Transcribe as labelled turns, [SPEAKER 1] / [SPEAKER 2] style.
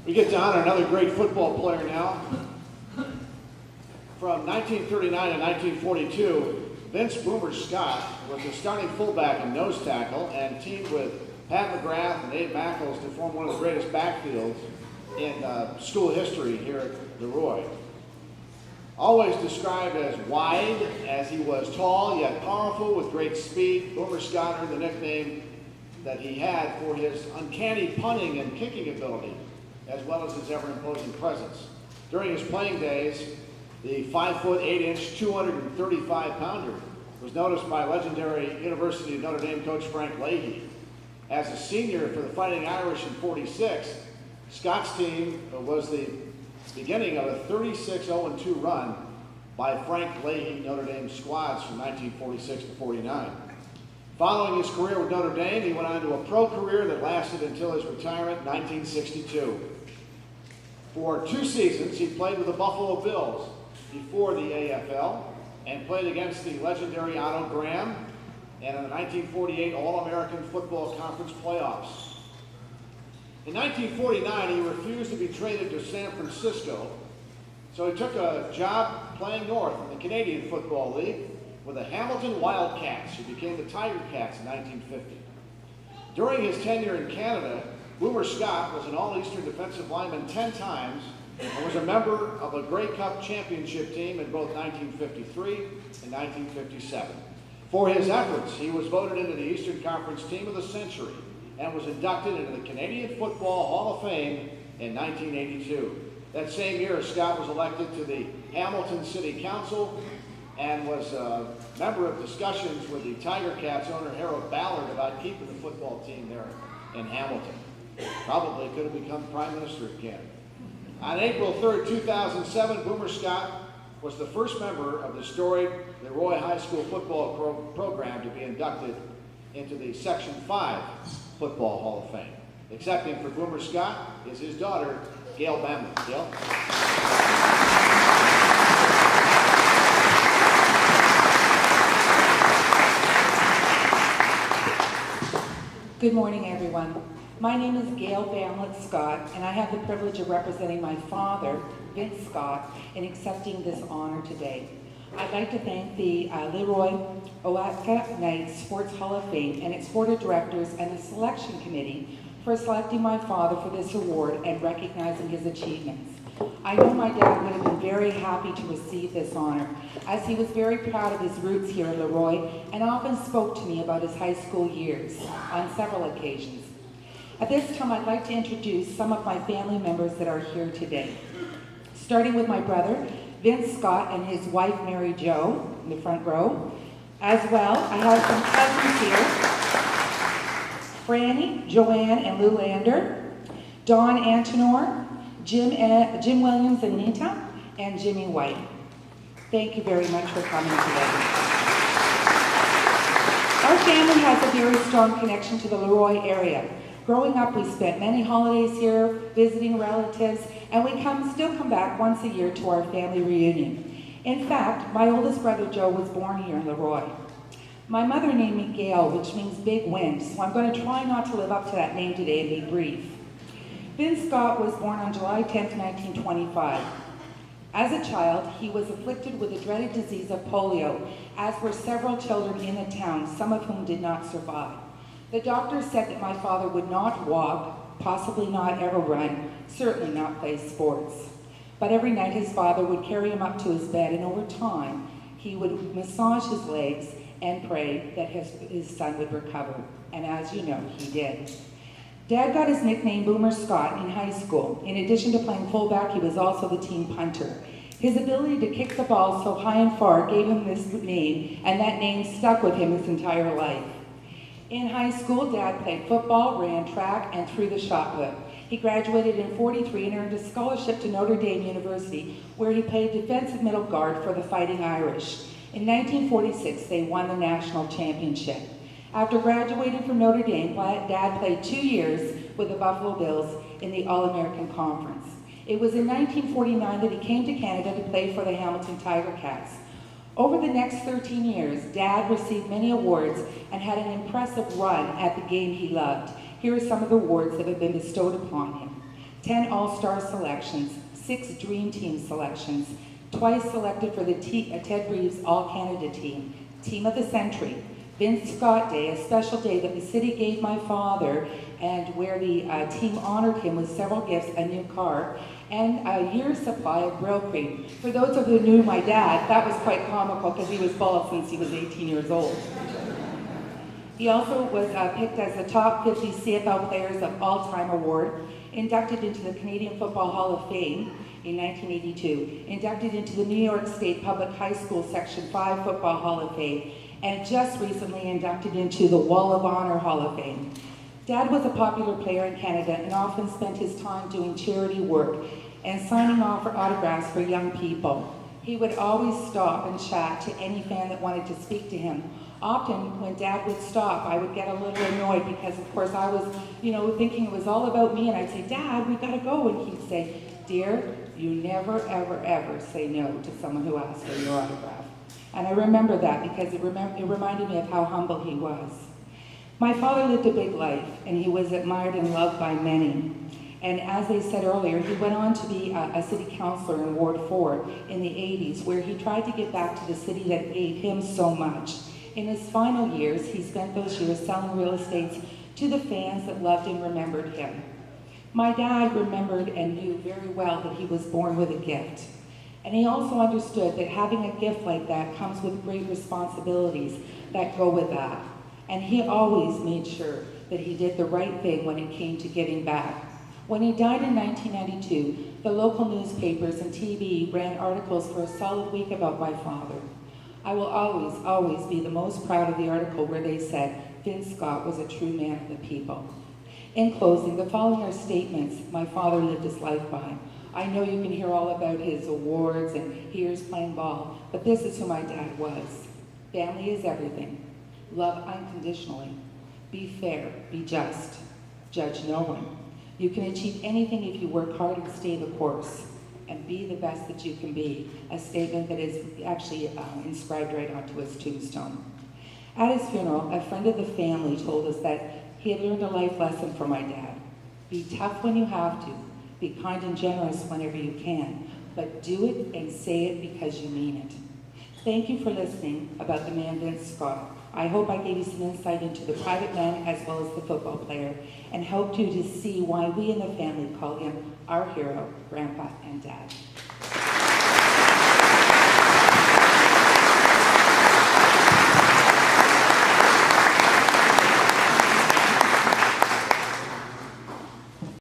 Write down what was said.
[SPEAKER 1] We get to honor another great football player now. From 1939 to 1942, Vince Boomer Scott was the starting fullback and nose tackle and teamed with Pat McGrath and Abe Mackles to form one of the greatest backfields in school history here at LeRoy. Always described as wide, as he was tall yet powerful with great speed, Boomer Scott earned the nickname that he had for his uncanny punting and kicking ability, as well as his ever-imposing presence. During his playing days, the 5'8" 235-pounder was noticed by legendary University of Notre Dame coach Frank Leahy. As a senior for the Fighting Irish in '46, Scott's team was the beginning of a 36-0-2 run by Frank Leahy Notre Dame squads from 1946 to '49. Following his career with Notre Dame, he went on to a pro career that lasted until his retirement in 1962. For 2 seasons, he played with the Buffalo Bills before the AFL and played against the legendary Otto Graham and in the 1948 All-American Football Conference playoffs. In 1949, he refused to be traded to San Francisco, so he took a job playing north in the Canadian Football League with the Hamilton Wildcats, who became the Tiger Cats in 1950. During his tenure in Canada, Boomer Scott was an All-Eastern defensive lineman 10 times and was a member of a Grey Cup championship team in both 1953 and 1957. For his efforts, he was voted into the Eastern Conference Team of the Century and was inducted into the Canadian Football Hall of Fame in 1982. That same year, Scott was elected to the Hamilton City Council and was a member of discussions with the Tiger Cats owner Harold Ballard about keeping the football team there in Hamilton. Probably could have become Prime Minister again. On April 3rd, 2007, Boomer Scott was the first member of the storied LeRoy High School football program to be inducted into the Section 5 Football Hall of Fame. Accepting for Boomer Scott is his daughter, Gail Bamman. Gail?
[SPEAKER 2] Good morning, everyone. My name is Gail Bamlett Scott, and I have the privilege of representing my father, Vince Scott, in accepting this honor today. I'd like to thank the LeRoy Oatka Knights Sports Hall of Fame and its board of directors and the selection committee for selecting my father for this award and recognizing his achievements. I know my dad would have been very happy to receive this honor, as he was very proud of his roots here at LeRoy and often spoke to me about his high school years on several occasions. At this time, I'd like to introduce some of my family members that are here today. Starting with my brother, Vince Scott, and his wife, Mary Jo, in the front row. As well, I have some cousins here. Franny, Joanne, and Lou Lander. Don Antonor, Jim Williams and Nita, and Jimmy White. Thank you very much for coming today. Our family has a very strong connection to the LeRoy area. Growing up, we spent many holidays here, visiting relatives, and we still come back once a year to our family reunion. In fact, my oldest brother Joe was born here in LeRoy. My mother named me Gail, which means big wind, so I'm going to try not to live up to that name today and be brief. Vince Scott was born on July 10, 1925. As a child, he was afflicted with the dreaded disease of polio, as were several children in the town, some of whom did not survive. The doctor said that my father would not walk, possibly not ever run, certainly not play sports. But every night his father would carry him up to his bed, and over time, he would massage his legs and pray that his son would recover. And as you know, he did. Dad got his nickname Boomer Scott in high school. In addition to playing fullback, he was also the team punter. His ability to kick the ball so high and far gave him this name, and that name stuck with him his entire life. In high school, Dad played football, ran track, and threw the shot put. He graduated in '43 and earned a scholarship to Notre Dame University, where he played defensive middle guard for the Fighting Irish. In 1946, they won the national championship. After graduating from Notre Dame, Dad played 2 years with the Buffalo Bills in the All-American Conference. It was in 1949 that he came to Canada to play for the Hamilton Tiger Cats. Over the next 13 years, Dad received many awards and had an impressive run at the game he loved. Here are some of the awards that have been bestowed upon him. 10 All-Star selections, 6 Dream Team selections, twice selected for the Ted Reeves All-Canada team, Team of the Century, Vince Scott Day, a special day that the city gave my father, and where the team honored him with several gifts, a new car, and a year's supply of Brill cream. For those of you who knew my dad, that was quite comical because he was bald since he was 18 years old. He also was picked as the top 50 CFL players of all time award, inducted into the Canadian Football Hall of Fame in 1982, inducted into the New York State Public High School Section 5 Football Hall of Fame, and just recently inducted into the Wall of Honor Hall of Fame. Dad was a popular player in Canada and often spent his time doing charity work and signing off for autographs for young people. He would always stop and chat to any fan that wanted to speak to him. Often, when Dad would stop, I would get a little annoyed because, of course, I was, thinking it was all about me, and I'd say, "Dad, we gotta go," and he'd say, "Dear, you never, ever, ever say no to someone who asks for your autograph." And I remember that because it reminded me of how humble he was. My father lived a big life, and he was admired and loved by many. And as they said earlier, he went on to be a city councillor in Ward 4 in the 80s, where he tried to give back to the city that gave him so much. In his final years, he spent those years selling real estates to the fans that loved and remembered him. My dad remembered and knew very well that he was born with a gift. And he also understood that having a gift like that comes with great responsibilities that go with that. And he always made sure that he did the right thing when it came to giving back. When he died in 1992, the local newspapers and TV ran articles for a solid week about my father. I will always, always be the most proud of the article where they said Vince Scott was a true man of the people. In closing, the following are statements my father lived his life by. I know you can hear all about his awards and here's playing ball, but this is who my dad was. Family is everything. Love unconditionally. Be fair, be just. Judge no one. You can achieve anything if you work hard and stay the course. And be the best that you can be, a statement that is actually inscribed right onto his tombstone. At his funeral, a friend of the family told us that he had learned a life lesson from my dad. Be tough when you have to, be kind and generous whenever you can, but do it and say it because you mean it. Thank you for listening about the man Vince Scott. I hope I gave you some insight into the private man as well as the football player, and helped you to see why we in the family call him our hero, Grandpa and Dad.